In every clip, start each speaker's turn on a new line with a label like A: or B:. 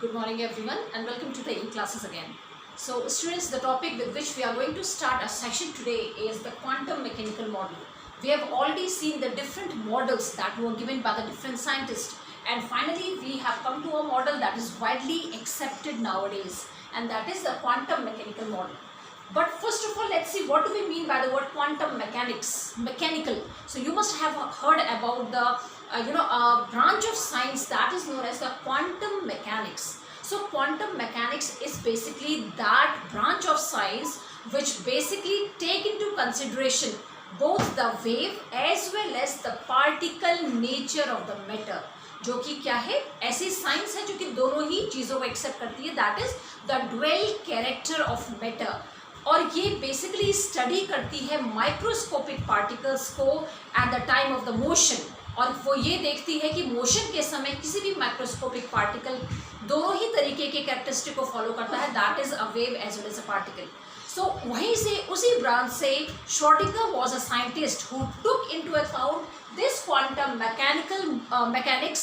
A: Good morning everyone and welcome to the e-classes again. So students, the topic with which we are going to start our session today is the quantum mechanical model. We have already seen the different models that were given by the different scientists, and finally we have come to a model that is widely accepted nowadays, and that is the quantum mechanical model. But first of all, let's see what do we mean by the word quantum mechanical. So you must have heard about the branch of science that is known as the quantum mechanics. So quantum mechanics is basically that branch of science which basically take into consideration both the wave as well as the particle nature of the matter. जो कि क्या है, ऐसी science है जो कि दोनों ही चीज़ों को एक्सेप्ट करती है, that is the dual character of matter. और ये बेसिकली स्टडी करती है माइक्रोस्कोपिक पार्टिकल्स को at the time of the motion, और वो ये देखती है कि मोशन के समय किसी भी माइक्रोस्कोपिक पार्टिकल दोनों ही तरीके के कैरेक्टरिस्टिक को फॉलो करता है, that is a wave as well as a particle. So वहीं से उसी ब्रांच से Schrodinger was a scientist who took into account this quantum mechanics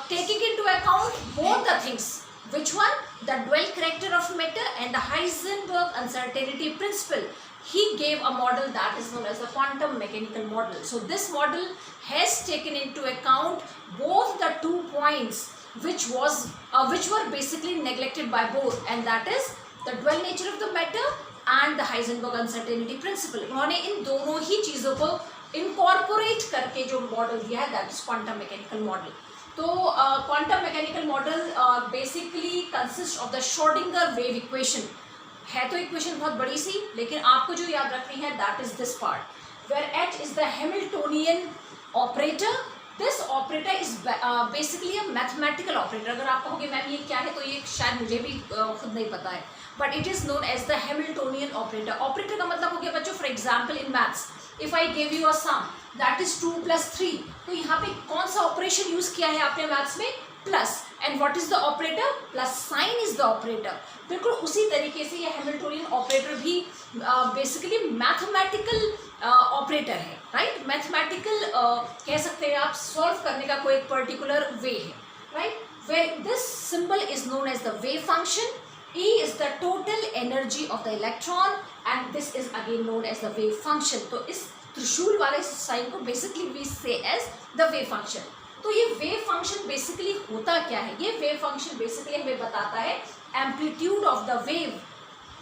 A: taking into account both the things. Which one? The dual character of matter and the Heisenberg uncertainty principle. He gave a model that is known as the quantum mechanical model. So this model has taken into account both the 2 points which were basically neglected by both, and that is the dual nature of the matter and the Heisenberg uncertainty principle. उन्होंने इन दोनों ही चीज़ों को incorporate करके जो model दिया है, that is quantum mechanical model. तो quantum mechanical model basically consist of the Schrodinger wave equation. है तो इक्वेशन बहुत बड़ी सी, लेकिन आपको जो याद रखनी है that is this part where H is the Hamiltonian operator. This operator is basically a mathematical operator. अगर आप कहोगे मैम ये क्या है, तो ये शायद मुझे भी खुद नहीं पता है, but it is known as the Hamiltonian operator. Operator का मतलब हो गया बच्चों, for example in maths if I give you a sum that is 2 + 3, तो यहाँ पे कौन सा ऑपरेशन यूज किया है आपने मैथ्स में? Plus. And what is the operator? Plus sign is the operator. बिल्कुल उसी तरीके से ये हैमिल्टोनियन ऑपरेटर भी बेसिकली मैथमेटिकल ऑपरेटर है, राइट. मैथमेटिकल कह सकते हैं आप, सॉल्व करने का कोई एक पर्टिकुलर वे है, right. Where this symbol is known as the wave function. E is the total energy of the electron and this is again known as the wave function. तो इस त्रिशूल वाले साइन को basically we say as the wave function. तो ये wave function basically होता क्या है? ये वेव फंक्शन बेसिकली हमें बताता है एम्पलीट्यूड ऑफ द वेव.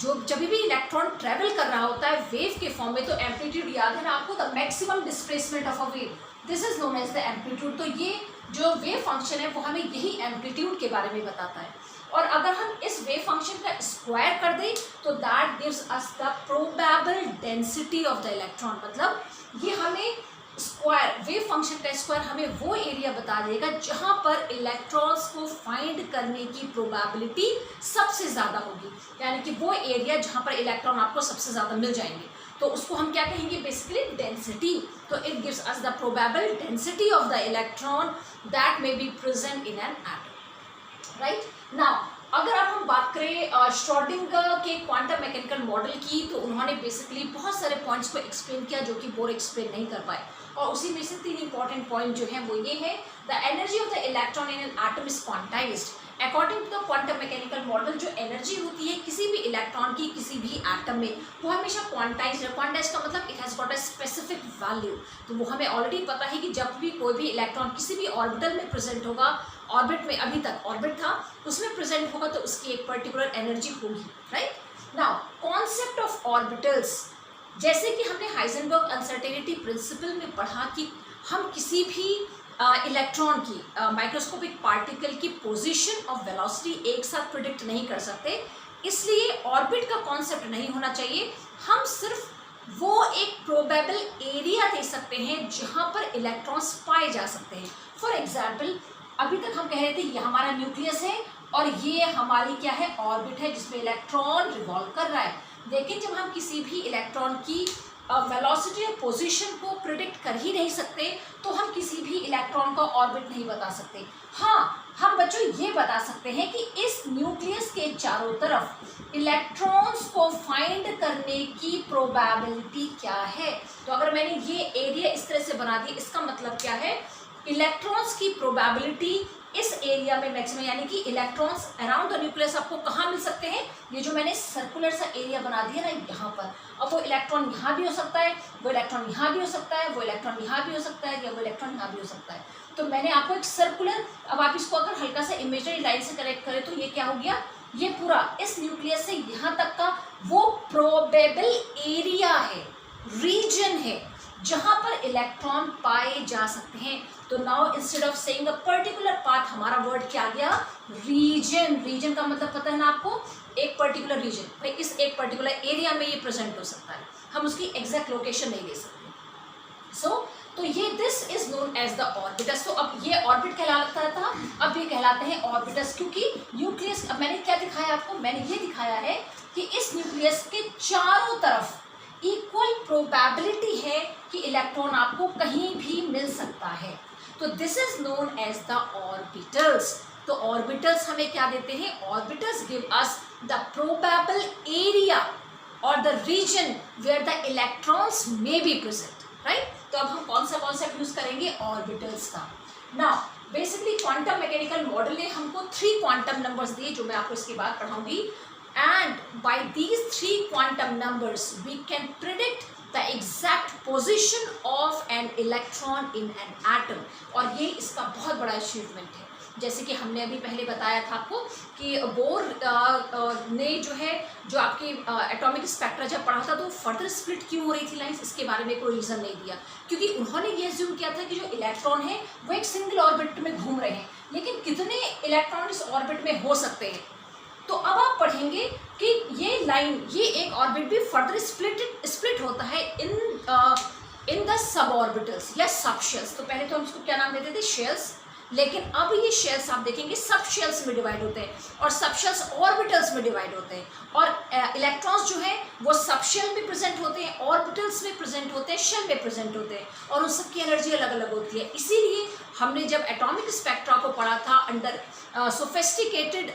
A: जो जब भी इलेक्ट्रॉन ट्रेवल कर रहा होता है वेव के फॉर्म में, तो एम्पलीट्यूड याद है ना आपको, the maximum displacement of a wave, this is known as the amplitude. तो ये जो वेव फंक्शन है वो हमें यही एम्पलीट्यूड के बारे में बताता है. और अगर हम इस वेव फंक्शन का स्क्वायर कर दें तो that gives us the probable density of the electron. मतलब ये हमें स्क्वायर, वेव फंक्शन का स्क्वायर हमें वो एरिया बता देगा जहाँ पर इलेक्ट्रॉन्स को फाइंड करने की प्रोबेबिलिटी सबसे ज़्यादा होगी, यानी कि वो एरिया जहाँ पर इलेक्ट्रॉन आपको सबसे ज़्यादा मिल जाएंगे, तो उसको हम क्या कहेंगे? Basically density. तो it gives us the probable density of the electron that may be present in an atom, right. Now अगर अब हम बात करें श्रोडिंगर के क्वांटम मैकेनिकल मॉडल की, तो उन्होंने बेसिकली बहुत सारे पॉइंट्स को एक्सप्लेन किया जो कि बोर एक्सप्लेन नहीं कर पाए, और उसी में से 3 इंपॉर्टेंट पॉइंट जो हैं वो ये है, the energy of the electron in an atom is quantised. According to the quantum mechanical model, जो एनर्जी होती है किसी भी इलेक्ट्रॉन की किसी भी एटम में, वो हमेशा क्वांटाइज्ड है. क्वांटाइज्ड का मतलब it has got a specific value. तो वो हमें ऑलरेडी पता है कि जब भी कोई भी इलेक्ट्रॉन किसी भी ऑर्बिटल में प्रेजेंट होगा, ऑर्बिट में अभी तक ऑर्बिट था उसमें प्रेजेंट होगा, तो उसकी एक पर्टिकुलर एनर्जी होगी, right. Now concept of orbitals, जैसे कि हमने हाइजेनबर्ग अनसर्टेनिटी प्रिंसिपल में पढ़ा कि हम किसी भी इलेक्ट्रॉन की माइक्रोस्कोपिक पार्टिकल की पोजीशन और वेलोसिटी एक साथ प्रिडिक्ट नहीं कर सकते, इसलिए ऑर्बिट का कॉन्सेप्ट नहीं होना चाहिए. हम सिर्फ वो एक प्रोबेबल एरिया दे सकते हैं जहाँ पर इलेक्ट्रॉन्स पाए जा सकते हैं. फॉर एग्जाम्पल, अभी तक हम कह रहे थे ये हमारा न्यूक्लियस है और ये हमारी क्या है? ऑर्बिट है जिसमें इलेक्ट्रॉन रिवॉल्व कर रहा है. लेकिन जब हम किसी भी इलेक्ट्रॉन की वेलोसिटी और पोजीशन को प्रिडिक्ट कर ही नहीं सकते, तो हम किसी भी इलेक्ट्रॉन का ऑर्बिट नहीं बता सकते. हाँ, हम बच्चों ये बता सकते हैं कि इस न्यूक्लियस के चारों तरफ इलेक्ट्रॉन्स को फाइंड करने की प्रोबेबिलिटी क्या है. तो अगर मैंने ये एरिया इस तरह से बना दी, इसका मतलब क्या है? इलेक्ट्रॉन्स की प्रोबेबिलिटी इस एरिया एरिया में मैक्सिमम, यानी कि इलेक्ट्रॉन्स अराउंड द न्यूक्लियस आपको कहाँ मिल सकते हैं, ये जो मैंने सर्कुलर सा एरिया बना दिया ना यहाँ पर। अब वो इलेक्ट्रॉन यहाँ भी हो सकता है, वो इलेक्ट्रॉन यहाँ भी हो सकता है, वो इलेक्ट्रॉन यहाँ भी हो सकता है, या वो इलेक्ट्रॉन यहाँ भी हो सकता है। तो मैंने आपको एक सर्कुलर, अब आप इसको अगर हल्का सा इमेजरी लाइन से कनेक्ट करें तो ये क्या हो गया, ये पूरा इस न्यूक्लियस से यहाँ तक का वो प्रोबेबल एरिया है, रीजन है जहाँ पर इलेक्ट्रॉन पाए जा सकते हैं। तो now instead of saying a particular path, हमारा वर्ड क्या आ गया, रीजन। रीजन का मतलब पता है ना आपको, एक पर्टिकुलर रीजन, भाई इस एक पर्टिकुलर एरिया में ये प्रेजेंट हो सकता है, हम उसकी एग्जैक्ट लोकेशन नहीं दे सकते। तो ये this is known as the orbits. तो अब ये ऑर्बिट कहलाता था, अब ये कहलाते हैं ऑर्बिटस, क्योंकि न्यूक्लियस, अब मैंने क्या दिखाया आपको, मैंने ये दिखाया है कि इस न्यूक्लियस के चारों तरफ इक्वल प्रोबेबिलिटी है कि इलेक्ट्रॉन आपको कहीं भी मिल सकता है। तो this is known as the orbitals. तो ऑर्बिटल्स हमें क्या देते हैं, orbitals give us the probable area और the region where the electrons may be present, right. तो अब हम कौन सा कॉन्सेप्ट यूज करेंगे, ऑर्बिटल्स का। Now basically quantum mechanical model ने हमको 3 क्वांटम नंबर्स दिए, जो मैं आपको इसके बाद पढ़ाऊंगी, and by these 3 quantum numbers we can predict the exact position of an electron in an atom। और ये इसका बहुत बड़ा अचीवमेंट है। जैसे कि हमने अभी पहले बताया था आपको कि बोर ने जो है, जो आपकी एटॉमिक स्पेक्ट्रा जब पढ़ा था तो फर्दर स्प्लिट क्यों हो रही थी लाइंस, इसके बारे में कोई रीज़न नहीं दिया, क्योंकि उन्होंने ये अज्यूम किया था कि जो इलेक्ट्रॉन है वो एक सिंगल ऑर्बिट में घूम रहे हैं, लेकिन कितने इलेक्ट्रॉन इस ऑर्बिट में हो सकते हैं। तो अब आप पढ़ेंगे कि ये लाइन, ये एक ऑर्बिट भी फर्दर स्प्लिट होता है इन द सब ऑर्बिटल्स या सब शेल्स। तो पहले तो हम इसको क्या नाम देते थे, शेल्स, लेकिन अब ये शेल्स आप देखेंगे सब शेल्स में डिवाइड होते हैं और सब शेल्स ऑर्बिटल्स में डिवाइड होते हैं, और इलेक्ट्रॉन्स जो है वो सब शेल में प्रेजेंट होते हैं, ऑर्बिटल्स में प्रेजेंट होते हैं, शेल में प्रेजेंट होते हैं, और उन सबकी एनर्जी अलग अलग होती है। इसीलिए हमने जब एटॉमिक स्पेक्ट्रा को पढ़ा था अंडर सोफिस्टिकेटेड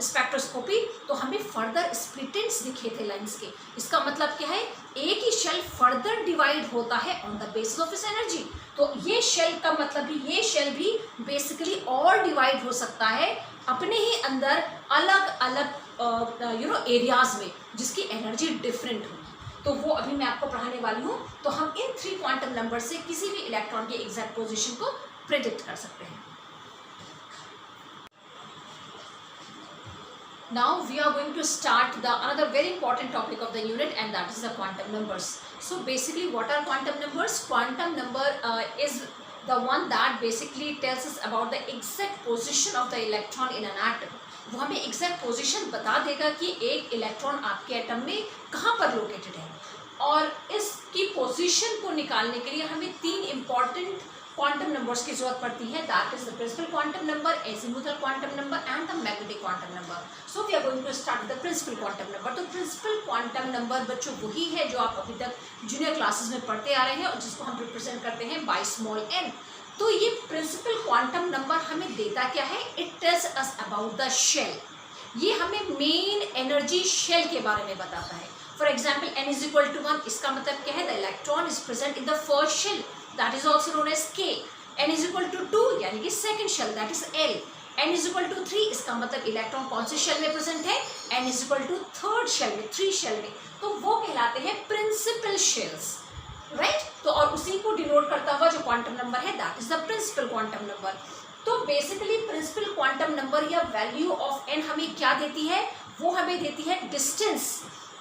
A: स्पेक्ट्रोस्कोपी, तो हमें फर्दर स्प्लिटेंट्स दिखे थे लाइंस के। इसका मतलब क्या है, एक ही शेल फर्दर डिवाइड होता है ऑन द बेसिस ऑफ इस एनर्जी। तो ये शेल का मतलब भी, ये शेल भी बेसिकली और डिवाइड हो सकता है अपने ही अंदर अलग अलग एरियाज में, जिसकी एनर्जी डिफरेंट होगी। तो वो अभी मैं आपको पढ़ाने वाली हूँ। तो हम इन 3 क्वांटम नंबर से किसी भी इलेक्ट्रॉन की एग्जैक्ट पोजीशन को प्रेडिक्ट कर सकते हैं। Now we are going to start the another very important topic of the unit, and that is the quantum numbers. So basically what are quantum numbers? Quantum number is the one that basically tells us about the exact position of the electron in an atom. वो हमें exact position बता देगा कि एक electron आपके atom में कहाँ पर लोकेटेड है, और इसकी पोजीशन को निकालने के लिए हमें 3 important क्वांटम नंबर्स की जरूरत पड़ती है। That is the principal quantum number, azimuthal quantum number and the magnetic quantum number. So we are going to start the principal quantum number. तो प्रिंसिपल क्वांटम नंबर बच्चों वही है जो आप अभी तक जूनियर क्लासेस में पढ़ते आ रहे हैं और जिसको हम रिप्रेजेंट करते हैं बाय स्मॉल n। तो ये प्रिंसिपल क्वांटम नंबर हमें देता क्या है, it tells us about the shell. ये हमें मेन एनर्जी शेल के बारे में बताता है। For example n is equal to 1, इसका मतलब क्या है, the electron is present in the first shell, that is also known as K। n is equal to 2 यानी कि second shell, that is L। n is equal to 3, इसका मतलब electron कौन से शेल में प्रेजेंट है, n is equal to third shell में, 3 shell में। तो वो कहलाते हैं प्रिंसिपल शेल्स, राइट। तो और उसी को डिनोट करता हुआ जो क्वांटम नंबर है, that is the principal quantum number. तो बेसिकली प्रिंसिपल क्वांटम नंबर या वैल्यू ऑफ n हमें क्या देती है, वो हमें देती है distance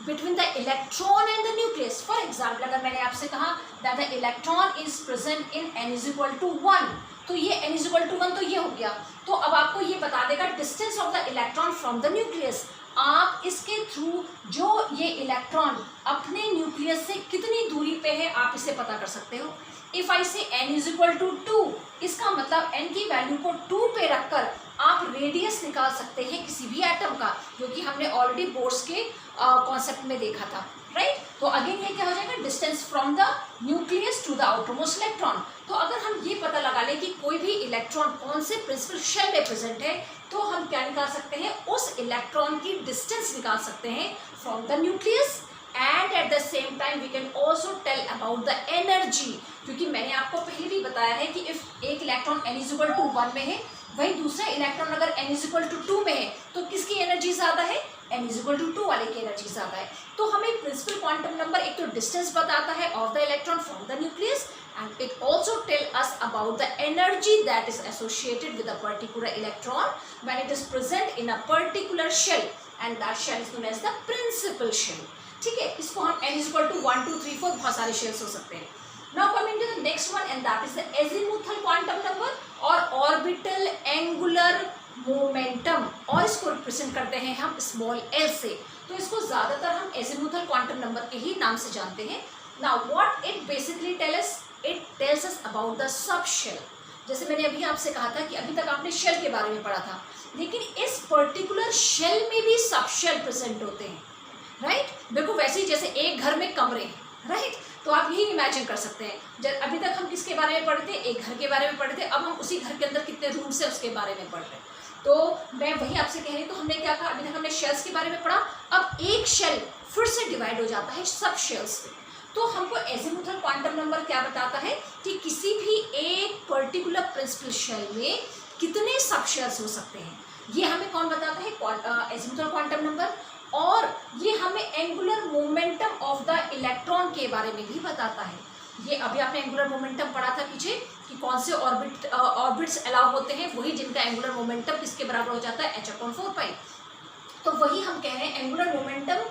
A: between the electron and the nucleus। For example, अगर मैंने आपसे कहा that the electron is present in n is equal to 1, तो ये n is equal to 1 तो ये हो गया। तो अब आपको ये बता देगा distance of the electron from the nucleus। आप इसके थ्रू जो ये इलेक्ट्रॉन अपने न्यूक्लियस से कितनी दूरी पे है आप इसे पता कर सकते हो। इफ आई से n इज इक्वल टू 2, इसका मतलब n की वैल्यू को 2 पे रखकर आप रेडियस निकाल सकते हैं किसी भी एटम का, जो कि हमने ऑलरेडी बोर्स के कॉन्सेप्ट में देखा था, राइट। तो अगेन ये क्या हो जाएगा, distance from the nucleus to the outermost electron. तो अगर हम ये पता लगा लें कि कोई भी इलेक्ट्रॉन कौन से प्रिंसिपल शेल में प्रेजेंट है, तो हम क्या निकाल सकते हैं, उस इलेक्ट्रॉन की डिस्टेंस निकाल सकते हैं from the nucleus, and at the same time we can also tell about the energy. क्योंकि मैंने आपको पहले भी बताया है कि इफ एक electron n is equal to 1 में है, वही दूसरा इलेक्ट्रॉन अगर n इज इक्वल टू 2 में है तो किसकी एनर्जी ज़्यादा है, n इज इक्वल टू 2 वाले की एनर्जी ज़्यादा है। तो हमें प्रिंसिपल क्वांटम नंबर एक तो डिस्टेंस बताता है of the electron from the nucleus, and it also tell us about the energy that is associated with a particular electron when it is present in a particular shell, and that shell is known as the principal shell। ठीक है, इसको हम n is equal to 1 2 3 4 बहुत सारे shells हो सकते हैं। Now coming to the next one, and that is the azimuthal quantum number और orbital angular momentum, और इसको रिप्रेजेंट करते हैं हम स्मॉल l से। तो इसको ज़्यादातर हम azimuthal quantum number के ही नाम से जानते हैं। Now what it basically tells us? It tells us about the subshell। जैसे मैंने अभी आपसे कहा था कि अभी तक आपने शेल के बारे में पढ़ा था, लेकिन इस पर्टिकुलर शेल में भी सबशेल प्रेजेंट होते हैं, राइट। देखो वैसे ही जैसे एक घर में कमरे, राइट, तो आप यही इमेजिन कर सकते हैं। जब अभी तक हम किसके बारे में पढ़े थे, एक घर के बारे में पढ़े थे, अब हम उसी घर के अंदर कितने रूम्स है उसके बारे में पढ़ रहे हैं। तो मैं वही आपसे कह रही हूँ, तो हमने क्या कहा, अभी तक हमने शेल्स के बारे में पढ़ा, अब एक शेल फिर से डिवाइड हो जाता है सब शेल्स में। तो हमको एजिमुथल क्वांटम नंबर क्या बताता है कि किसी भी एक पर्टिकुलर प्रिंसिपल शेल में कितने सब शेल्स हो सकते हैं, ये हमें कौन बताता है, एजिमुथल क्वांटम नंबर। और ये हमें angular momentum of the electron के बारे में भी बताता है। ये अभी आपने एंगुलर मोमेंटम पढ़ा था पीछे कि कौन से ऑर्बिट्स अलाउ होते हैं, वही जिनका एंगुलर मोमेंटम किसके बराबर हो जाता है, h/4π। तो वही हम कह रहे हैं एंगुलर मोमेंटम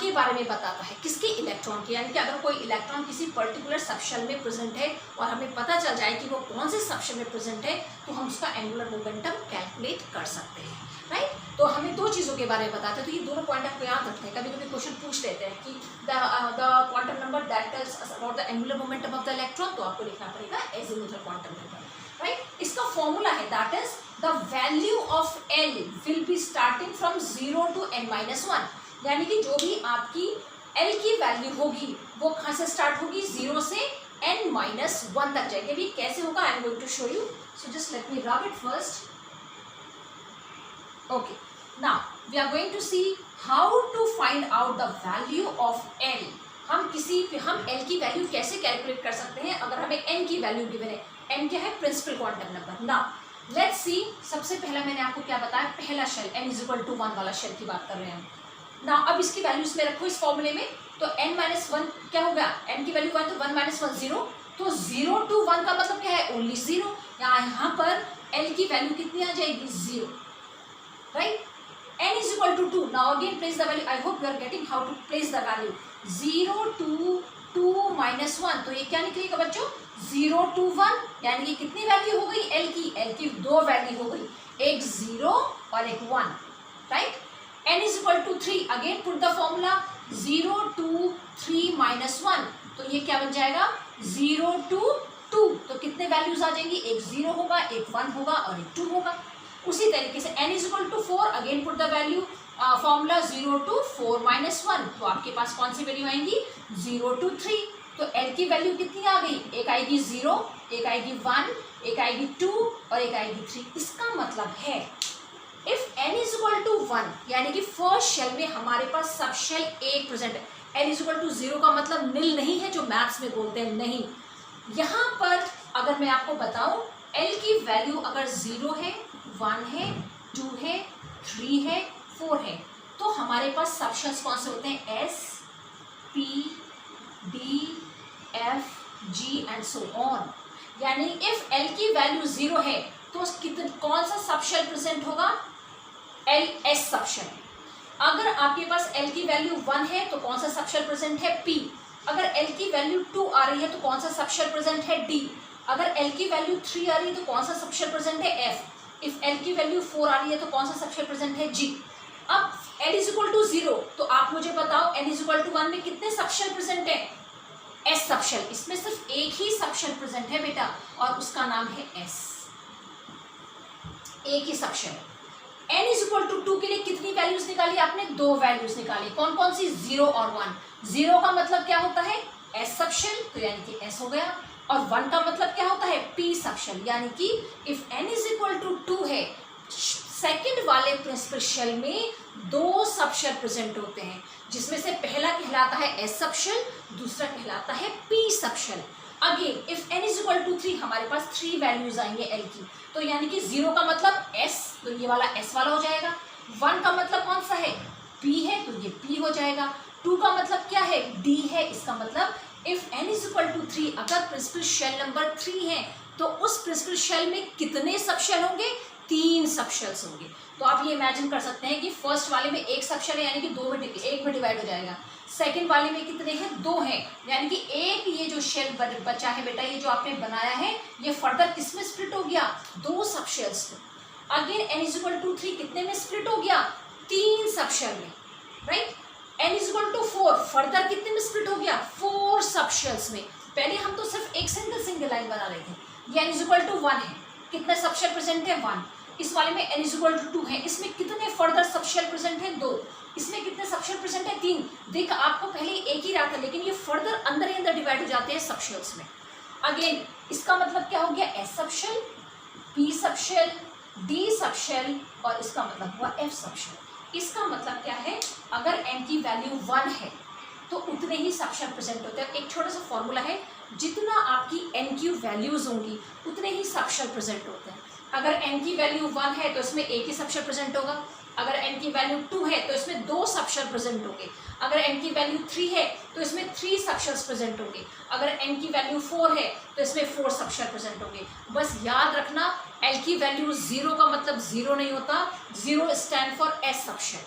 A: के बारे में बताता है, किसके, इलेक्ट्रॉन के। यानी कि अगर कोई इलेक्ट्रॉन किसी पर्टिकुलर सबशेल में प्रेजेंट है और हमें पता चल जाए कि वो कौन से सबशेल में प्रेजेंट है, तो हम उसका एंगुलर मोमेंटम कैलकुलेट कर सकते हैं, राइट। तो हमें दो चीज़ों के बारे में बताते हैं, तो ये दोनों पॉइंट आपको याद रखते हैं। कभी कभी क्वेश्चन पूछ लेते हैं कि the quantum number that tells us about the angular momentum of the electron, तो आपको लिखना पड़ेगा एजिमुथल क्वांटम नंबर, राइट। इसका फॉर्मूला है that is the value of L will be starting from 0 to n-1। यानी कि जो भी आपकी L की वैल्यू होगी वो कहाँ से स्टार्ट होगी, 0 से n-1 तक जाएगी। अभी कैसे होगा, I am going to show you, so just let me rub it first. Okay, now we are going to see how to find out the value of L। हम L की value कैसे calculate कर सकते हैं अगर हमें n की value given है। n क्या है, principal quantum number. Now let's see, सबसे पहला मैंने आपको क्या बताया, पहला shell n is equal to 1 वाला शेल की बात कर रहे हैं हम। ना अब इसकी वैल्यू इसमें रखो इस फॉर्मूले में, तो n-1 क्या हो गया, n की वैल्यू 1 तो 1-1 0, तो 0 to 1 का मतलब क्या है, ओनली 0। यहाँ पर L की वैल्यू कितनी आ जाएगी, 0, right. n is equal to 2। Now again place the value, I hope you are getting how to place the value. 0 to 2-1, तो ये क्या निकलेगा बच्चों, 0 to 1, यानी कि कितनी वैल्यू हो गई L की दो वैल्यू हो गई, एक 0 और एक 1, right. n is equal to 3, again put the formula 0 to 3-1, तो ये क्या बन जाएगा, 0 to 2, तो कितने वैल्यूज आ जाएंगी, एक 0 होगा, एक 1 होगा और एक 2 होगा। उसी तरीके से n is equal to 4, again put the value formula 0 to 4-1, तो आपके पास कौन सी वैल्यू आएंगी, 0 to 3, तो L की वैल्यू कितनी आ गई, एक आएगी 0, एक आएगी 1, एक आएगी 2 और एक आएगी 3। इसका मतलब है if n is equal to 1, यानी कि फर्स्ट शेल में हमारे पास सब शेल एक प्रेजेंट है। n इज इक्वल टू 0 का मतलब नील नहीं है जो मैथ्स में बोलते हैं, नहीं। यहाँ पर अगर मैं आपको बताऊं L की वैल्यू अगर 0 है, 1 है, 2 है, 3 है, 4 है, तो हमारे पास सब शेल्स कौन से होते हैं, S, P, D, F, G and so on. यानी इफ L की वैल्यू 0 है तो कौन सा सब शेल प्रेजेंट होगा, S सबशेल। अगर आपके पास L की वैल्यू 1 है तो कौन सा सबशेल प्रेजेंट है, P। अगर L की वैल्यू 2 आ रही है तो कौन सा सबशेल प्रेजेंट है, D। अगर L की वैल्यू 3 आ रही है तो कौन सा सबशेल प्रेजेंट है, F। इफ L की वैल्यू 4 आ रही है तो कौन सा सबशेल प्रेजेंट है, G। अब L इज इक्वल टू 0, तो आप मुझे बताओ n इज इक्वल टू 1 में कितने सबशेल प्रेजेंट है, S सबशेल। इसमें सिर्फ एक ही सबशेल प्रेजेंट है बेटा और उसका नाम है S, एक ही subshell. n is equal to 2 के लिए कितनी वैल्यूज निकाली आपने, दो वैल्यूज निकाली, कौन कौन सी, 0 और 1। 0 का मतलब क्या होता है, S सबशेल, तो यानी कि S हो गया, और 1 का मतलब क्या होता है, P सबशेल। यानी कि if n is equal to 2 है, सेकंड वाले प्रिंसिपल शेल में दो सबशेल प्रेजेंट होते हैं, जिसमें से पहला कहलाता है S सबशेल, दूसरा कहलाता है P subshell. Again if n is equal to 3, हमारे पास 3 वैल्यूज आएंगे l की, तो यानी कि 0 का मतलब s, तो ये वाला s वाला हो जाएगा। 1 का मतलब कौन सा है, p है, तो ये p हो जाएगा। 2 का मतलब क्या है, d है, इसका मतलब if n is equal to 3, अगर प्रिंसिपल शेल नंबर 3 है तो उस प्रिंसिपल शेल में कितने सब शेल होंगे, 3 सब शेल्स होंगे। तो आप ये इमेजिन कर सकते हैं कि फर्स्ट वाले में एक सब शेल है, यानी कि 2 में 1 में डिवाइड हो जाएगा। सेकंड वाले में कितने हैं, 2 हैं, यानी कि एक ये जो शेल बचा है बेटा, ये जो आपने बनाया है, ये फर्दर किस में स्प्लिट हो गया, 2 सब शेल्स में। Again n is equal to 3 कितने में स्प्लिट हो गया, 3 सब शेल में, right. n is equal to 4 further कितने में स्प्लिट हो गया, 4 सब शेल्स में। पहले हम तो सिर्फ एक सिंगल लाइन बना रहे थे। ये n इज इक्वल टू 1 है, कितने सब शेल प्रेजेंट है, 1। इस वाले में n इज इक्वल टू 2 है, इसमें कितने फर्दर सब शेल प्रेजेंट है, 2। इसमें कितने सब शेल प्रेजेंट है, 3। देख आपको पहले एक ही रहा था, लेकिन ये फर्दर अंदर ही अंदर डिवाइड हो जाते हैं सब शेल्स में। अगेन इसका मतलब क्या हो गया, s subshell, p subshell, d subshell, और इसका मतलब हुआ f सब शेल। इसका मतलब क्या है, अगर n की वैल्यू 1 है तो उतने ही सब शेल प्रेजेंट होते हैं। एक छोटा सा फॉर्मूला है, जितना आपकी n की वैल्यूज होंगी उतने ही सब शेल प्रेजेंट होते हैं। अगर n की वैल्यू 1 है तो इसमें एक ही सब शेल प्रेजेंट होगा। अगर n की वैल्यू 2 है तो इसमें 2 सब शेल प्रेजेंट होंगे। अगर n की वैल्यू 3 है तो इसमें 3 सब शेल्स प्रेजेंट होंगे। अगर n की वैल्यू 4 है तो इसमें 4 सब शेल प्रेजेंट होंगे। बस याद रखना, l की वैल्यू 0 का मतलब 0 नहीं होता, 0 stand for s subshell.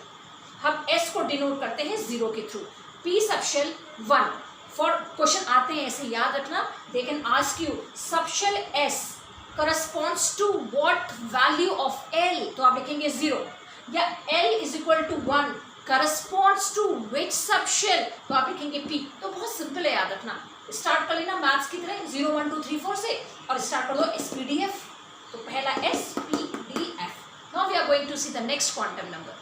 A: हम s को डिनोट करते हैं 0 के through. p subshell 1 for question आते हैं ऐसे, याद रखना। They can ask you subshell s corresponds to what value of l, तो आप लिखेंगे 0, या l is equal to 1 corresponds to which subshell, तो आप लिखेंगे p। तो बहुत सिंपल है, याद रखना। स्टार्ट कर लेना मैथ्स की तरह 0 1 2 3 4 से, और स्टार्ट कर दो SPDF। तो पहला SPDF। Now we are going to see the next quantum number.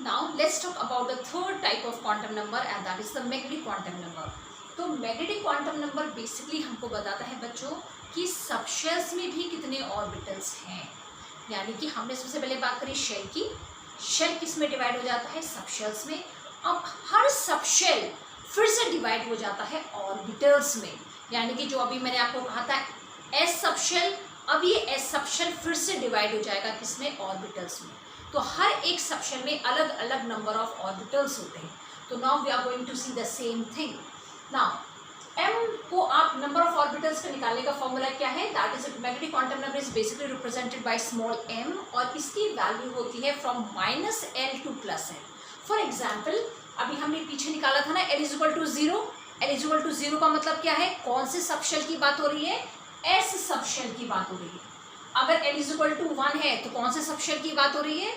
A: Now let's talk about the third type of quantum number, and that is the magnetic quantum number. तो magnetic quantum number basically हमको बताता है बच्चों कि सब shells में भी कितने ऑर्बिटल्स हैं। यानी कि हमने सबसे पहले बात करी शेल की, शेल किस में डिवाइड हो जाता है, सब शेल्स में। अब हर सब शेल फिर से डिवाइड हो जाता है ऑर्बिटल्स में। यानी कि जो अभी मैंने आपको कहा था एस सब शेल, अब ये एस सब शेल फिर से डिवाइड हो जाएगा किसमें, ऑर्बिटल्स में। तो हर एक सब शेल में अलग अलग नंबर ऑफ ऑर्बिटल्स होते हैं। तो now we are going to see the same thing. Now m को आप नंबर ऑफ ऑर्बिटल्स का निकालने का फॉर्मूला क्या है, that is magnetic quantum number is basically represented by small m, और इसकी वैल्यू होती है from -l to +l। For example अभी हमने पीछे निकाला था ना l is equal to 0। l is equal to 0 का मतलब क्या है, कौन से सब शेल की बात हो रही है, s सब शेल की बात हो रही है। अगर l इज इक्वल टू 1 है तो कौन से सब शेल की बात हो रही है,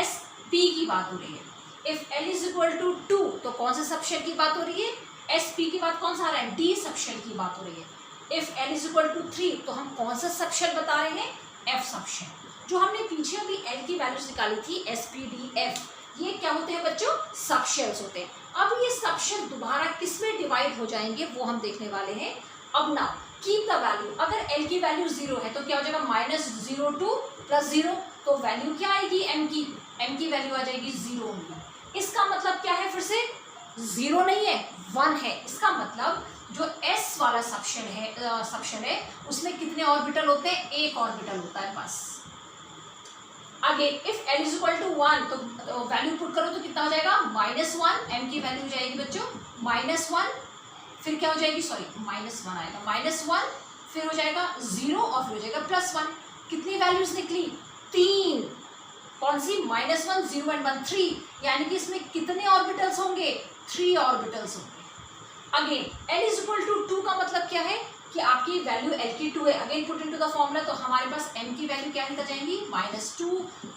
A: SP की बात हो रही है। If l is equal to 2 तो कौन से सब शेल की बात हो रही है, SP की बात कौन सा आ रहा है, D सब शेल की बात हो रही है। If l is equal to 3 तो हम कौन सा सब शेल बता रहे हैं, F सब शेल। जो हमने पीछे अभी l की वैल्यूज निकाली थी SPDF, ये क्या होते हैं बच्चों, सब शेल्स होते हैं। अब ये सब शेल दोबारा किस में डिवाइड हो जाएंगे वो हम देखने वाले हैं। अब ना कीप द वैल्यू, अगर l की वैल्यू 0 है तो क्या हो जाएगा, -0 to +0, तो वैल्यू क्या आएगी m की वैल्यू आ जाएगी 0 होगी। इसका मतलब क्या है, फिर से 0 नहीं है 1 है। इसका मतलब जो s वाला सबशेल है उसमें कितने ऑर्बिटल होते हैं, एक ऑर्बिटल होता है बस। Again if l is equal to 1 तो वैल्यू पुट करो तो कितना हो जाएगा, -1, m की वैल्यू हो जाएगी बच्चों -1, फिर क्या हो जाएगी, सॉरी -1 आएगा, -1 फिर हो जाएगा 0 और फिर हो जाएगा +1। कितनी वैल्यूज निकली, 3। कौन सी, -1 0 एंड 1 3, यानी कि इसमें कितने ऑर्बिटल्स होंगे, 3 ऑर्बिटल्स होंगे। Again l is equal to 2 का मतलब क्या है कि आपकी वैल्यू l की 2 है। Again put into the formula, तो हमारे पास m की वैल्यू क्या निकल जाएंगी, -2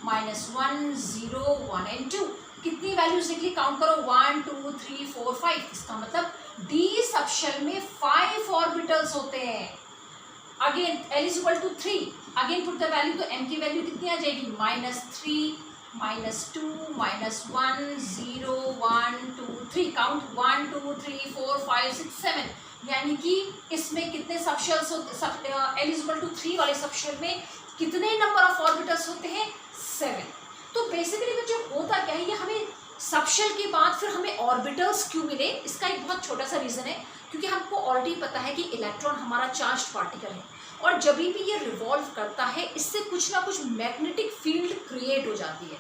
A: -1 0 1 एंड 2। कितनी वैल्यूज निकली, काउंट करो, 1 2 3 4 5। इसका मतलब D सब शेल में 5 ऑर्बिटल्स होते हैं। Again l is equal to 3, again put the value, तो m की वैल्यू कितनी आ जाएगी, -3 -2 -1 0 1 2 3। काउंट 1 2 3 4 5 6 7, यानी कि इसमें कितने सब शेल्स होते, l इज इक्वल टू 3 वाले सब शेल में कितने नंबर ऑफ ऑर्बिटल्स होते हैं, 7। तो बेसिकली बच्चों होता क्या है, ये हमें सबशेल के बाद फिर हमें ऑर्बिटल्स क्यों मिले, इसका एक बहुत छोटा सा रीजन है, क्योंकि हमको ऑलरेडी पता है कि इलेक्ट्रॉन हमारा चार्ज्ड पार्टिकल है और जब भी ये रिवॉल्व करता है इससे कुछ ना कुछ मैग्नेटिक फील्ड क्रिएट हो जाती है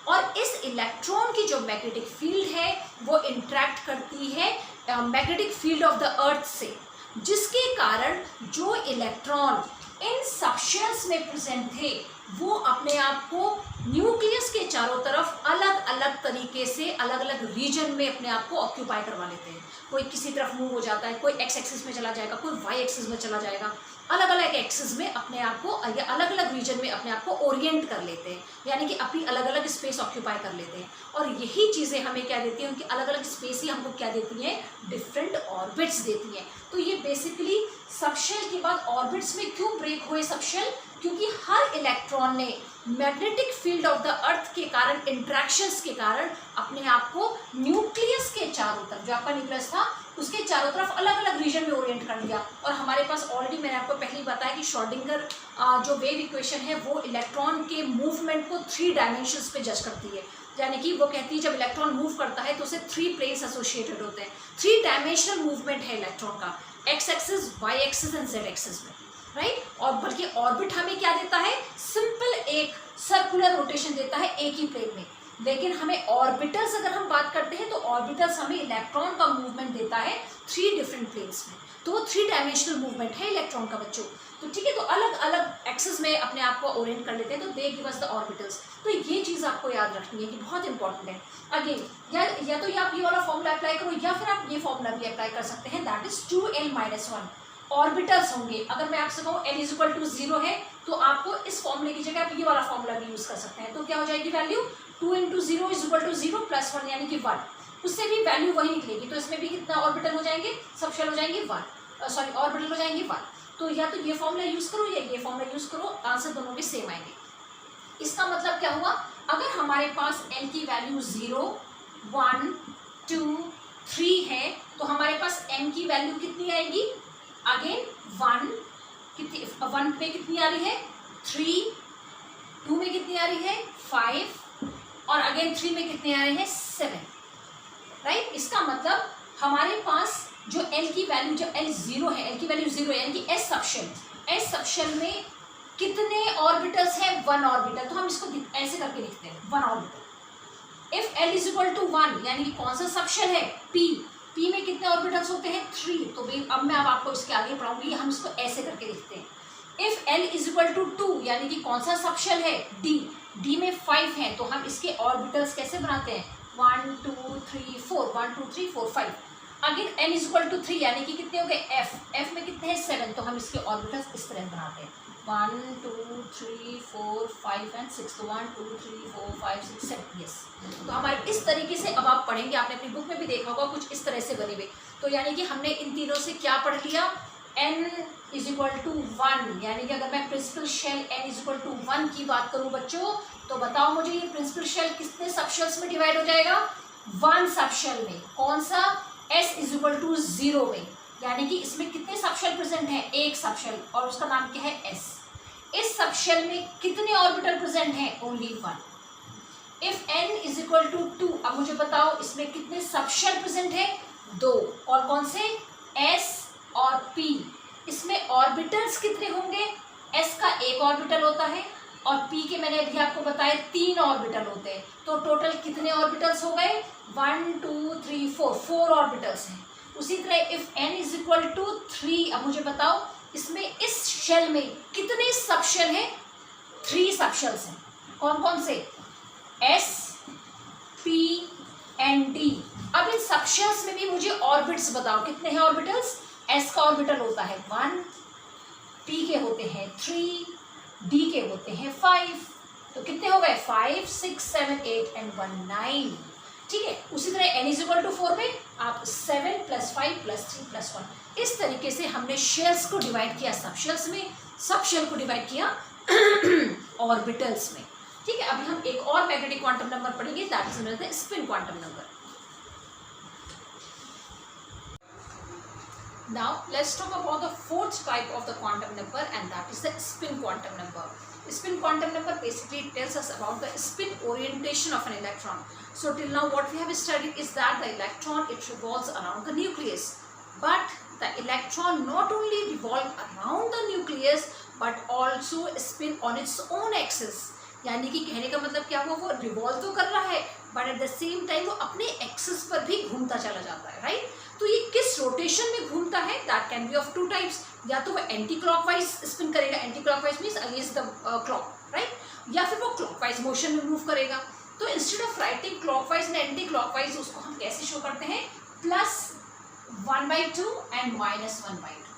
A: और इस इलेक्ट्रॉन की जो मैग्नेटिक फील्ड है वो इंटरेक्ट करती है magnetic field of the earth से, जिसके कारण जो इलेक्ट्रॉन इन सबशेल्स में प्रेजेंट थे वो अपने आप को न्यूक्लियस के चारों तरफ अलग अलग तरीके से अलग अलग रीजन में अपने आप को ऑक्यूपाई करवा लेते हैं। कोई किसी तरफ मूव हो जाता है, कोई एक्स एक्सिस में चला जाएगा, कोई वाई एक्सिस में चला जाएगा, अलग अलग एक्सिस में अपने आप को या अलग अलग रीजन में अपने आप को ओरिएंट कर लेते हैं, यानी कि अपनी अलग अलग स्पेस ऑक्यूपाई कर लेते हैं। और यही चीज़ें हमें क्या देती हैं, उनकी अलग अलग स्पेस ही हमको क्या देती हैं, डिफरेंट ऑर्बिट्स देती हैं। तो ये बेसिकली सबशेल के बाद ऑर्बिट्स में क्यों ब्रेक हुए सबशेल, क्योंकि हर इलेक्ट्रॉन ने magnetic field of the earth के कारण, इंट्रैक्शंस के कारण अपने आप को न्यूक्लियस के चारों तरफ, जो आपका न्यूक्लियस था उसके चारों तरफ अलग अलग रीजन में ओरिएंट कर दिया। और हमारे पास ऑलरेडी मैंने आपको पहले ही बताया कि श्रोडिंगर जो वेव इक्वेशन है वो इलेक्ट्रॉन के मूवमेंट को 3 डायमेंशंस पे जज करती है, यानी कि वो कहती है जब इलेक्ट्रॉन मूव करता है तो उसे 3 प्लेन्स एसोसिएटेड होते हैं। 3 डायमेंशनल मूवमेंट है इलेक्ट्रॉन का, x axis, y axis and z axis में, राइट। और बल्कि ऑर्बिट हमें क्या देता है, सिंपल एक सर्कुलर रोटेशन देता है एक ही प्लेन में। लेकिन हमें ऑर्बिटल्स अगर हम बात करते हैं तो ऑर्बिटल्स हमें इलेक्ट्रॉन का मूवमेंट देता है 3 डिफरेंट प्लेन्स में, तो वो 3 डायमेंशनल मूवमेंट है इलेक्ट्रॉन का बच्चों। तो ठीक है, तो अलग अलग एक्सिस में अपने आप को ओरिएंट कर लेते हैं, तो they give us the orbitals. तो ये चीज़ आपको याद रखनी है कि बहुत इंपॉर्टेंट है। अगेन या तो आप ये वाला फॉर्मूला अप्लाई करो या फिर आप ये फॉर्मूला भी अप्लाई कर सकते हैं, दैट इज 2l-1 ऑर्बिटल्स होंगे। अगर मैं आपसे कहूँ l = 0 है तो आपको इस फॉर्मूले की जगह आप ये वाला फॉर्मूला भी यूज कर सकते हैं। तो क्या हो जाएगी वैल्यू, 2 × 0 = 0 + 1 यानी कि 1, उससे भी वैल्यू वही निकलेगी। तो इसमें भी कितना ऑर्बिटल हो जाएंगे, सबशेल हो जाएंगे 1, सॉरी ऑर्बिटल हो जाएंगे 1। तो या तो ये फॉर्मूला यूज करो या ये फॉर्मूला यूज करो, आंसर दोनों के सेम आएंगे। इसका मतलब क्या हुआ, अगर हमारे पास l की वैल्यू 0, 1, 2, 3 है तो हमारे पास m की वैल्यू कितनी आएगी, अगेन 1 पे कितनी आ रही है 3, 2 में कितनी आ रही है 5 और अगेन 3 में कितने आ रहे हैं 7, राइट। इसका मतलब हमारे पास जो l की वैल्यू, जब l 0 है, l की वैल्यू 0 है यानी कि s सबशेल में कितने ऑर्बिटल्स हैं, 1 ऑर्बिटल। तो हम इसको ऐसे करके लिखते हैं 1 ऑर्बिटल। इफ l = 1 यानी कि कौन सा सबशेल है, p में कितने ऑर्बिटल्स होते हैं 3। तो अब मैं आपको इसके आगे पढ़ाऊंगी, हम इसको ऐसे करके लिखते हैं। इफ l = 2 यानी कि कौन सा सबशेल है, d में 5 हैं, तो हम इसके ऑर्बिटल्स कैसे बनाते हैं, 1 2 3 4, 1 2 3 4 5। अगेन n = 3 यानी कि कितने हो गए, f में कितने हैं 7, तो हम इसके ऑर्बिटल्स इस तरह बनाते हैं 1 2 3 4 5 एंड 6। तो 1 2 3 4 5 6 7, यस। तो हमारे इस तरीके से अब आप पढ़ेंगे, आपने अपनी बुक में भी देखा होगा कुछ इस तरह से बने हुए। तो यानी कि हमने इन तीनों से क्या पढ़ लिया, n = 1 यानी कि अगर मैं प्रिंसिपल शेल n = 1 की बात करूं बच्चों, तो बताओ मुझे ये प्रिंसिपल शेल कितने सबशेल्स में डिवाइड हो जाएगा, 1 सबशेल में। कौन सा, s = 0 में, यानी कि इसमें कितने सबशेल प्रेजेंट हैं, एक सबशेल, और उसका नाम क्या है s। इस सबशेल में कितने ऑर्बिटल प्रेजेंट हैं, ओनली 1। इफ n = 2, अब मुझे बताओ इसमें कितने सबशेल प्रेजेंट हैं, 2, और कौन से, s और p। इसमें ऑर्बिटल्स कितने होंगे, s का एक ऑर्बिटल होता है और p के मैंने अभी आपको बताया 3 ऑर्बिटल होते हैं। तो टोटल कितने ऑर्बिटल्स हो गए, 1 2 3 4 ऑर्बिटल्स हैं। उसी तरह इफ n = 3, अब मुझे बताओ इसमें इस शेल में कितने सबशेल हैं, 3 सबशेल्स हैं। कौन कौन से, s p एंड d। अब इन सबशेल्स में भी मुझे ऑर्बिट्स बताओ, कितने हैं ऑर्बिटल्स, s का ऑर्बिटल होता है 1, p के होते हैं 3, d के होते हैं 5। तो कितने हो गए, 5 6 7 8 एंड 1 9, ठीक है। उसी तरह n = 4 में आप 7 + 5 + 3 + 1, इस तरीके से हमने शेल्स को डिवाइड किया सबशेल्स में, सबशेल को डिवाइड किया ऑर्बिटल्स में, ठीक है। अभी हम एक और मैग्नेटिक क्वांटम नंबर पढ़ेंगे, that is not spin quantum number. Now let's talk about the fourth type of the quantum number, and that is the spin quantum number. Spin quantum number basically tells us about the spin orientation of an electron. So till now what we have studied is that the electron, it revolves around the nucleus, but the electron not only revolve around the nucleus but also spin on its own axis. यानी कि कहने का मतलब क्या हुआ, वो revolve तो कर रहा है but at the same time वो अपने एक्सिस पर भी घूमता चला जाता है, राइट। तो ये किस रोटेशन में घूमता है, that can be of two types. या तो वो एंटी क्लॉकवाइज स्पिन करेगा, anti clockwise means against the clock, right, या फिर वो क्लॉकवाइज मोशन में मूव करेगा। तो instead of writing clockwise and anti clockwise, उसको हम कैसे शो करते हैं, +1/2 and -1/2,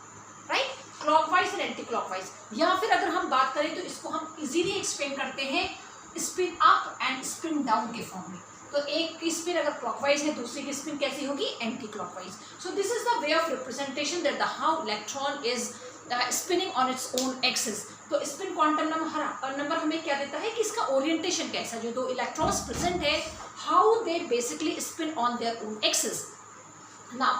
A: right, clockwise and anti clockwise. या फिर अगर हम बात करें तो इसको हम इजीली एक्सप्लेन करते हैं spin up and spin down के फॉर्म में। तो एक की स्पिन अगर क्लॉकवाइज है, दूसरी की स्पिन कैसी होगी, anti clockwise. So this is the way of representation that the how electron is spinning on its own axis. तो स्पिन क्वांटम नंबर हमें क्या देता है कि इसका ओरिएंटेशन कैसा, जो दो इलेक्ट्रॉन्स प्रेजेंट है, how they basically spin on their own axis. Now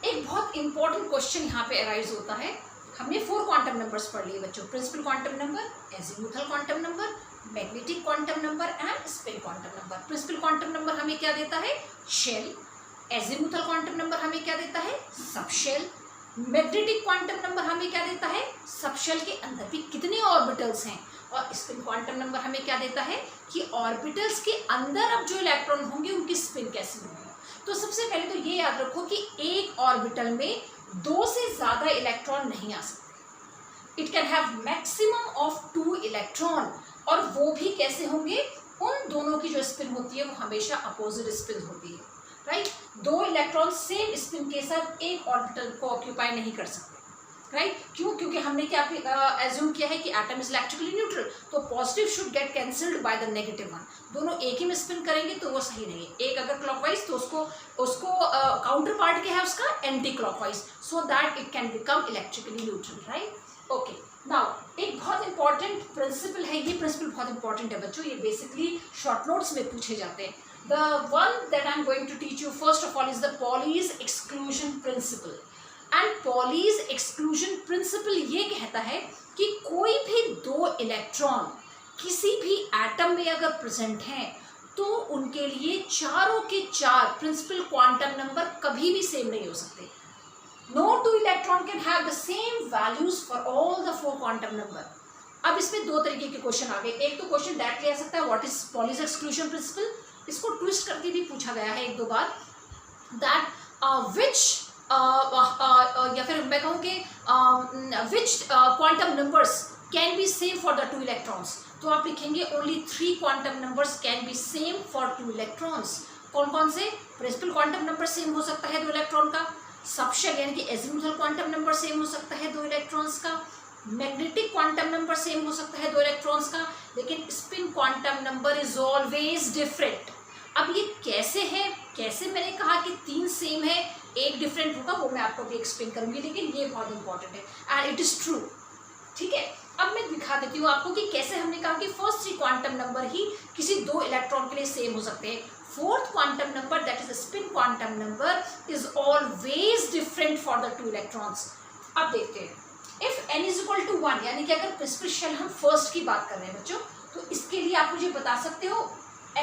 A: एक बहुत इंपॉर्टेंट क्वेश्चन यहाँ पे अराइज होता है। हमने 4 क्वांटम नंबर्स पढ़ लिए बच्चों, principal quantum number, azimuthal quantum number, magnetic quantum number and spin quantum number. Principal quantum number हमें क्या देता है, शेल। एजीमुथल क्वांटम नंबर हमें क्या देता है, सबशेल। मैग्नेटिक क्वांटम नंबर हमें क्या देता है, सबशेल के अंदर भी कितने ऑर्बिटल्स हैं। और स्पिन क्वांटम नंबर हमें क्या देता है कि ऑर्बिटल्स के अंदर अब जो इलेक्ट्रॉन होंगे उनकी स्पिन कैसी होगी। तो सबसे पहले तो ये याद रखो कि एक ऑर्बिटल में 2 से ज़्यादा इलेक्ट्रॉन नहीं आ सकते। It can have maximum of 2 electron, और वो भी कैसे होंगे, उन दोनों की जो स्पिन होती है वो हमेशा अपोजिट स्पिन होती है, राइट। 2 इलेक्ट्रॉन सेम स्पिन के साथ एक ऑर्बिटल को ऑक्यूपाई नहीं कर सकते, राइट। क्यों, क्योंकि हमने क्या एज्यूम किया है कि एटम इज इलेक्ट्रिकली न्यूट्रल, तो positive should get cancelled by the negative one. दोनों एक ही में स्पिन करेंगे तो वो सही नहीं है। एक अगर क्लॉकवाइज तो उसको काउंटर पार्ट क्या है उसका, anti clockwise, so that it can become electrically neutral, right. Okay, now एक बहुत इंपॉर्टेंट प्रिंसिपल है, ये प्रिंसिपल बहुत इंपॉर्टेंट है बच्चों, ये बेसिकली शॉर्ट नोट्स में पूछे जाते हैं। The one that I am going to teach you first of all is the Pauli's exclusion principle. And Pauli's exclusion principle ये कहता है कि कोई भी 2 इलेक्ट्रॉन किसी भी एटम में अगर प्रेजेंट हैं तो उनके लिए चारों के चार प्रिंसिपल क्वांटम नंबर कभी भी सेम नहीं हो सकते। No 2 electron can have the same values for all the 4 quantum number. अब इसमें 2 तरीके के क्वेश्चन आ गए। एक तो क्वेश्चन डायरेक्टली आ सकता है what is Pauli's exclusion principal, इसको ट्विस्ट करके भी पूछा गया है 1-2 बार, दैट विच या फिर मैं कहूँ कि which quantum numbers can be same for the 2 electrons. तो आप लिखेंगे only 3 quantum numbers can be same for 2 electrons. कौन कौन से, प्रिंसिपल क्वांटम नंबर सेम हो सकता है 2 इलेक्ट्रॉन का, सबशेल यानी कि एजीमुथल क्वांटम नंबर सेम हो सकता है 2 इलेक्ट्रॉन्स का, मैग्नेटिक क्वांटम नंबर सेम हो सकता है 2 इलेक्ट्रॉन्स का, लेकिन spin quantum number is always different. अब ये कैसे है, कैसे मैंने कहा कि 3 सेम है, एक डिफरेंट होगा, वो मैं आपको भी एक्सप्लेन करूंगी, लेकिन ये बहुत इंपॉर्टेंट है एंड इट इज ट्रू, ठीक है। अब मैं दिखा देती हूँ आपको कि कैसे हमने कहा कि फर्स्ट 3 क्वांटम नंबर ही किसी 2 इलेक्ट्रॉन के लिए सेम हो सकते हैं। Fourth quantum number, that is the spin quantum number, is always different for the 2 electrons. अब देखते हैं, if n is equal to 1, यानी कि अगर प्रिंसिपल शेल हम फर्स्ट की बात कर रहे हैं बच्चों, तो इसके लिए आप मुझे बता सकते हो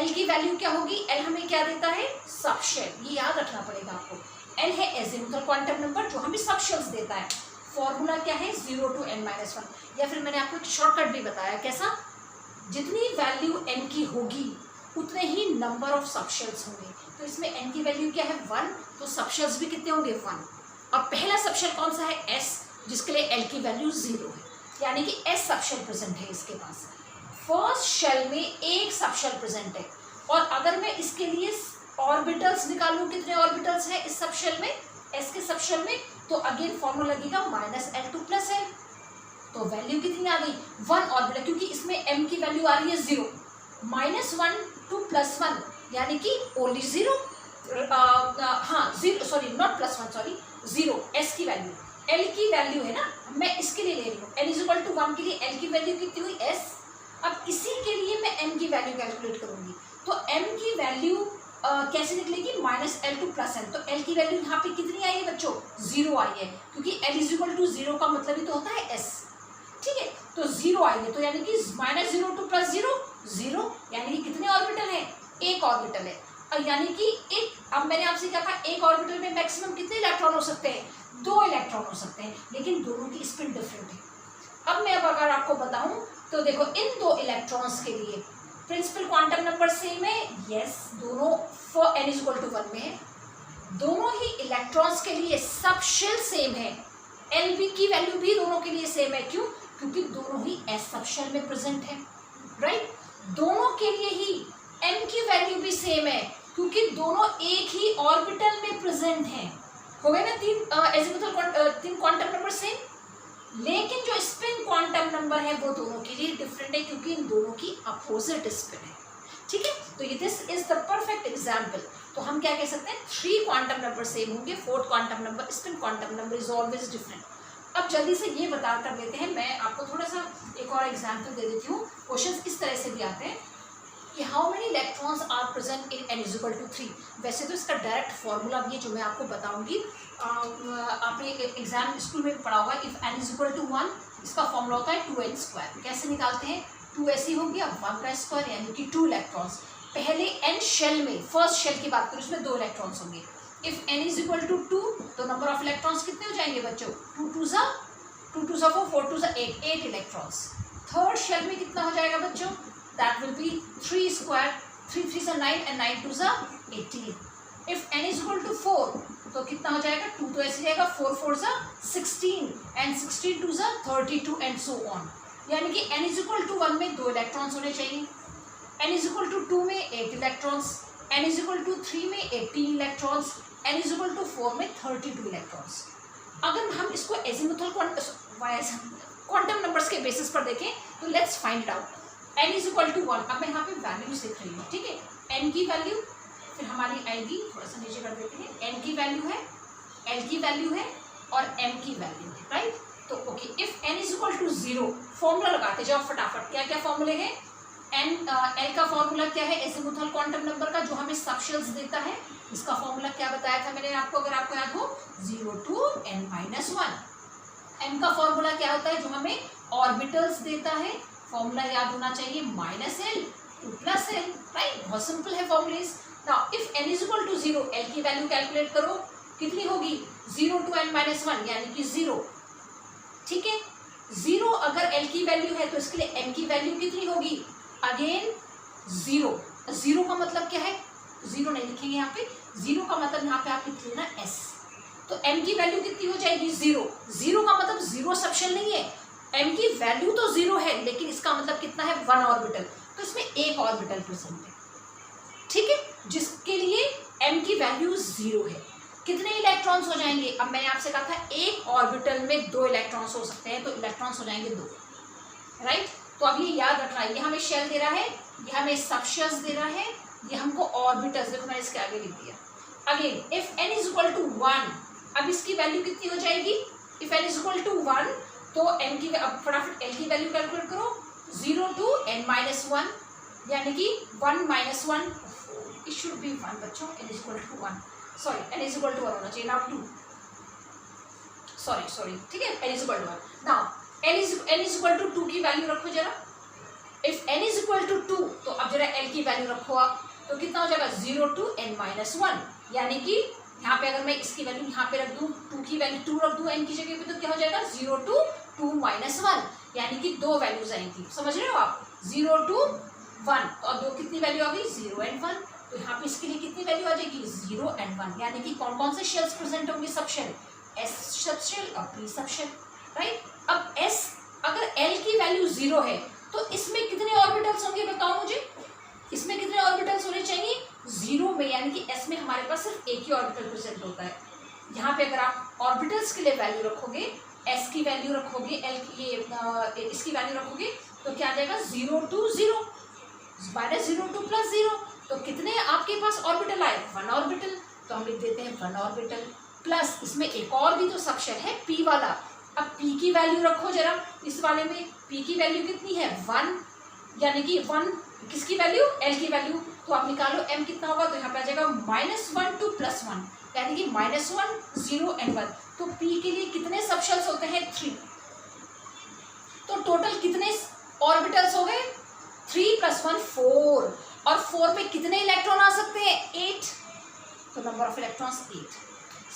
A: L की वैल्यू क्या होगी। L हमें क्या देता है, सबशेल, ये याद रखना पड़ेगा आपको। L है एजीमुथल क्वांटम नंबर जो हमें सबशेल्स देता है। फॉर्मूला क्या है, 0 to n-1, या फिर मैंने आपको एक शॉर्टकट भी बताया, कैसा, जितनी वैल्यू n की होगी उतने ही नंबर ऑफ सबशेल्स होंगे। तो इसमें n की वैल्यू क्या है, 1, तो सबशेल्स भी कितने होंगे, 1। अब पहला सबशेल कौन सा है, S, जिसके लिए L की वैल्यू 0 है, यानी कि S सबशेल प्रेजेंट है इसके पास। फर्स्ट शेल में एक सबशेल प्रेजेंट है, और अगर मैं इसके लिए ऑर्बिटल्स निकालूं, कितने ऑर्बिटल्स हैं इस सबशेल में, S के सबशेल में, तो अगेन फॉर्मूला लगेगा -L to +L, तो वैल्यू कितनी आ गई, 1 ऑर्बिटल, क्योंकि इसमें m की वैल्यू आ रही है 0, -1 to +1 यानी कि ओनली 0, हाँ 0, सॉरी नॉट +1, सॉरी 0, S की वैल्यू, L की वैल्यू है ना, मैं इसके लिए ले रही हूँ, n इज इक्वल टू 1 के लिए L की वैल्यू कितनी हुई, S। अब इसी के लिए मैं m की वैल्यू कैलकुलेट करूँगी, तो m की वैल्यू कैसे निकलेगी, -l टू +n। तो l की वैल्यू यहाँ पे कितनी आई है बच्चों, 0 आई है, क्योंकि l इज इक्वल टू 0 का मतलब ही तो होता है s। ठीक है, तो 0 आई है, तो यानी कि -0 टू +0 0, यानी कि कितने ऑर्बिटल है, एक ऑर्बिटल है। और यानी कि एक, अब मैंने आपसे क्या कहा, एक ऑर्बिटल में मैक्सिमम कितने इलेक्ट्रॉन हो सकते हैं, 2 इलेक्ट्रॉन हो सकते हैं, लेकिन दोनों की स्पिन डिफरेंट है। अब मैं अगर आपको बताऊं तो देखो, इन 2 इलेक्ट्रॉन्स के लिए प्रिंसिपल क्वांटम नंबर सेम है, यस, दोनों for n is equal to 1 में है। दोनों ही इलेक्ट्रॉन्स के लिए सब शेल सेम है, Lb की वैल्यू भी दोनों के लिए सेम है। क्यों, क्योंकि दोनों ही s सब शेल में प्रेजेंट है, राइट। दोनों के लिए ही m की वैल्यू भी सेम है, क्योंकि दोनों एक ही ऑर्बिटल में प्रेजेंट हैं। हो गए ना तीन क्वांटम नंबर सेम, लेकिन जो स्पिन क्वांटम नंबर है वो दोनों के लिए डिफरेंट है, क्योंकि इन दोनों की अपोजिट स्पिन है। ठीक है, तो ये this is the perfect example. तो हम क्या कह सकते हैं, 3 क्वांटम नंबर सेम होंगे, 4th quantum number, spin quantum number is always different. अब जल्दी से ये बता कर देते हैं, मैं आपको थोड़ा सा एक और एग्जाम्पल दे देती हूँ। क्वेश्चन इस तरह से भी आते हैं कि how many electrons are present in n is equal to 3। वैसे तो इसका डायरेक्ट फॉर्मूला भी है जो मैं आपको बताऊंगी, आपने एग्जाम स्कूल में भी पढ़ा होगा। If n is equal to 1, इसका फॉर्मूला होता है 2n²। कैसे निकालते हैं, 2 ऐसी होगी, अब 1 का स्क्वायर, यानी कि 2 इलेक्ट्रॉन्स। पहले n शेल में, फर्स्ट शेल की बात करें, उसमें 2 इलेक्ट्रॉन्स होंगे। If n is equal to 2, तो नंबर ऑफ इलेक्ट्रॉन्स कितने हो जाएंगे बच्चों, 2 2 ज़ा 4, 4 2 ज़ा 8 इलेक्ट्रॉन्स। थर्ड शेल में कितना हो जाएगा बच्चों, दैट विल बी 3², 3 3 ज़ा 9 एंड 9 2 ज़ा 18। If n is equal to 4, तो कितना हो जाएगा, 2 तो ऐसे जाएगा, 4 4 ज़ा 16 एंड 16 2 ज़ा 32 एंड सो ऑन। यानी कि n इज इक्वल टू 1 में 2 इलेक्ट्रॉन्स होने चाहिए, n इज इक्वल टू 2 में 8 electrons, n is equal to 3 में 18 electrons, n is equal to 4 में 32 इलेक्ट्रॉन्स। अगर हम इसको एजिमुथल क्वांटम नंबर्स के बेसिस पर देखें तो let's find it out. n is equal to 1, अब मैं यहाँ पे वैल्यूज लिख रही हूँ, ठीक है। n की वैल्यू फिर हमारी आएगी, थोड़ा सा नीचे कर देते हैं, n की वैल्यू है, l की वैल्यू है और m की वैल्यू है, राइट। तो okay, if n is equal to 0, formula लगाते जाओ फटाफट। क्या क्या फॉर्मूले हैं, l का फॉर्मूला क्या है, एजिमुथल क्वांटम नंबर का जो हमें सबशेल्स देता है, इसका फॉर्मूला क्या बताया था मैंने आपको, अगर आपको याद हो, 0 to n-1। m का फॉर्मूला क्या होता है, जो हमें ऑर्बिटल्स देता है, फॉर्मूला याद होना चाहिए, -l to +l, राइट। बहुत सिंपल है formulas. Now if n is equal to 0, l की वैल्यू कैलकुलेट करो, कितनी होगी, 0 to n-1 यानी कि 0। ठीक है, 0 अगर l की वैल्यू है तो इसके लिए m की वैल्यू कितनी होगी, अगेन 0। 0 का मतलब क्या है, 0 नहीं लिखेंगे यहाँ पे, 0 का मतलब यहाँ पे आप लिख लेना s। तो m की वैल्यू कितनी हो जाएगी, 0। 0 का मतलब 0 सबशेल नहीं है, m की वैल्यू तो 0 है, लेकिन इसका मतलब कितना है, 1 ऑर्बिटल, तो इसमें एक ऑर्बिटल प्रेजेंट है। ठीक है, जिसके लिए m की वैल्यू 0 है। कितने इलेक्ट्रॉन्स हो जाएंगे, अब मैंने आपसे कहा था एक ऑर्बिटल में 2 इलेक्ट्रॉन्स हो सकते हैं, तो इलेक्ट्रॉन्स हो जाएंगे 2, राइट। तो अब ये याद रखना है, ये हमें शेल दे रहा है, ये हमें सबशेल्स दे रहा है, ये हमको ऑर्बिटल्स, देखो मैंने इसके आगे लिख दिया। Again if n is equal to 1, अब इसकी वैल्यू कितनी हो जाएगी, if n is equal to 1, तो m की, अब फटाफट l की वैल्यू कैलकुलेट करो, 0 to n-1, यानी कि 1 - 1, इट शुड बी 1 बच्चों, n is equal to 1, sorry n is equal to 1 होना चाहिए, नाउ 2, सॉरी, ठीक है, n is equal to 1। Now n is equal to 2 की वैल्यू रखो जरा। If n is equal to 2, तो अब जरा l की वैल्यू रखो आप, तो कितना हो जाएगा, 0 to n-1, यानी कि यहाँ पे अगर मैं इसकी वैल्यू यहाँ पे रख दूँ, 2 की वैल्यू 2 रख दूँ n की जगह पे, तो क्या हो जाएगा, 0 to 2-1, यानी कि 2 वैल्यूज आएंगी, समझ रहे हो आप, 0 to 1, तो अब 2 कितनी वैल्यू आ गई, 0 and 1, तो यहाँ पे इसके लिए कितनी वैल्यू आ जाएगी, 0 and 1, यानी कि कौन कौन से शेल्स प्रेजेंट होंगे, सबशेल, s सबशेल और p सबशेल, राइट। अब s अगर l की वैल्यू 0 है, तो इसमें कितने ऑर्बिटल्स होंगे बताओ मुझे, इसमें कितने ऑर्बिटल्स होने चाहिए, 0 में, यानी कि s में हमारे पास सिर्फ एक ही ऑर्बिटल प्रेजेंट होता है। यहाँ पे अगर आप ऑर्बिटल्स के लिए वैल्यू रखोगे, s की वैल्यू रखोगे, l की ये इसकी वैल्यू रखोगे, तो क्या आ जाएगा, 0 to 0, -0 to +0, तो कितने आपके पास ऑर्बिटल आए, 1 ऑर्बिटल, तो हम लिख देते हैं 1 ऑर्बिटल, प्लस इसमें एक और भी तो सबशेल है, p वाला। अब p की वैल्यू रखो जरा, इस वाले में p की वैल्यू कितनी है, 1, यानी कि 1 किसकी वैल्यू, L की वैल्यू, तो आप निकालो M कितना होगा, तो यहाँ पे आ जाएगा -1 to +1, यानी कि -1 0 and 1। तो P के लिए कितने सबशेल्स होते हैं, 3। तो टोटल कितने ऑर्बिटल्स हो गए, 3 + 1 4, और 4 पे कितने इलेक्ट्रॉन आ सकते हैं, 8। तो नंबर ऑफ इलेक्ट्रॉन्स 8।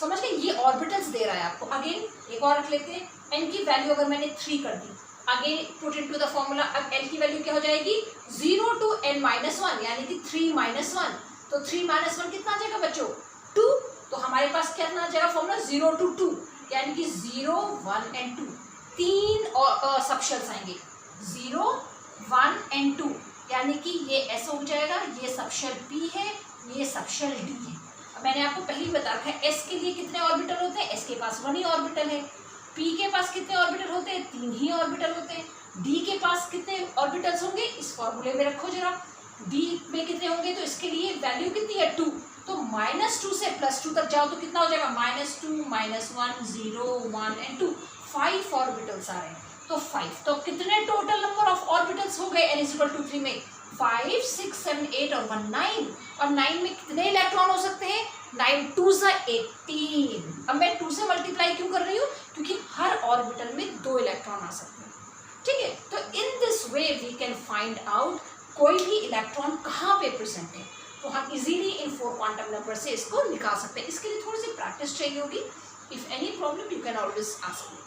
A: समझ गए, ये ऑर्बिटल्स दे रहा है आपको। अगेन एक और रख लेते हैं, n की वैल्यू अगर मैंने 3 कर दी, again put into the formula. अब l की वैल्यू क्या हो जाएगी, 0 to n - 1, यानी कि 3 - 1। तो 3 - 1 कितना आ जाएगा बच्चों, 2। तो हमारे पास कितना आ जाएगा फॉर्मूला, 0 to 2, यानी कि 0 1 and 2, 3 सबशेल्स आएंगे, 0 1 and 2, यानी कि ये ऐसा हो जाएगा, ये सबशेल P है, ये सबशेल D है। अब मैंने आपको पहले ही बता रखा है S के लिए कितने ऑर्बिटल होते हैं, S के पास 1 ही ऑर्बिटल है। P के पास कितने ऑर्बिटल होते हैं, 3 ही ऑर्बिटल होते हैं। D के पास कितने ऑर्बिटल्स होंगे, इस फॉर्मूले में रखो जरा, D में कितने होंगे, तो इसके लिए वैल्यू कितनी है, 2। तो -2 से +2 तक जाओ तो कितना हो जाएगा, -2 -1 0 1 and 2, 5 ऑर्बिटल्स आ रहे हैं। तो 5, तो कितने टोटल नंबर ऑफ ऑर्बिटल्स हो गए n = 3 में, 5 6 7 8 और 1 9। और 9 में कितने इलेक्ट्रॉन हो सकते हैं, 9 2 18। अब मैं 2 से मल्टीप्लाई क्यों कर रही हूँ, क्योंकि हर ऑर्बिटल में 2 इलेक्ट्रॉन आ सकते हैं, ठीक है। तो in this way we can find out कोई भी इलेक्ट्रॉन कहाँ पे प्रेजेंट है। तो हम इजीली इन 4 क्वांटम नंबर से इसको निकाल सकते हैं। इसके लिए थोड़ी सी प्रैक्टिस चाहिए होगी। If any problem you can always ask me.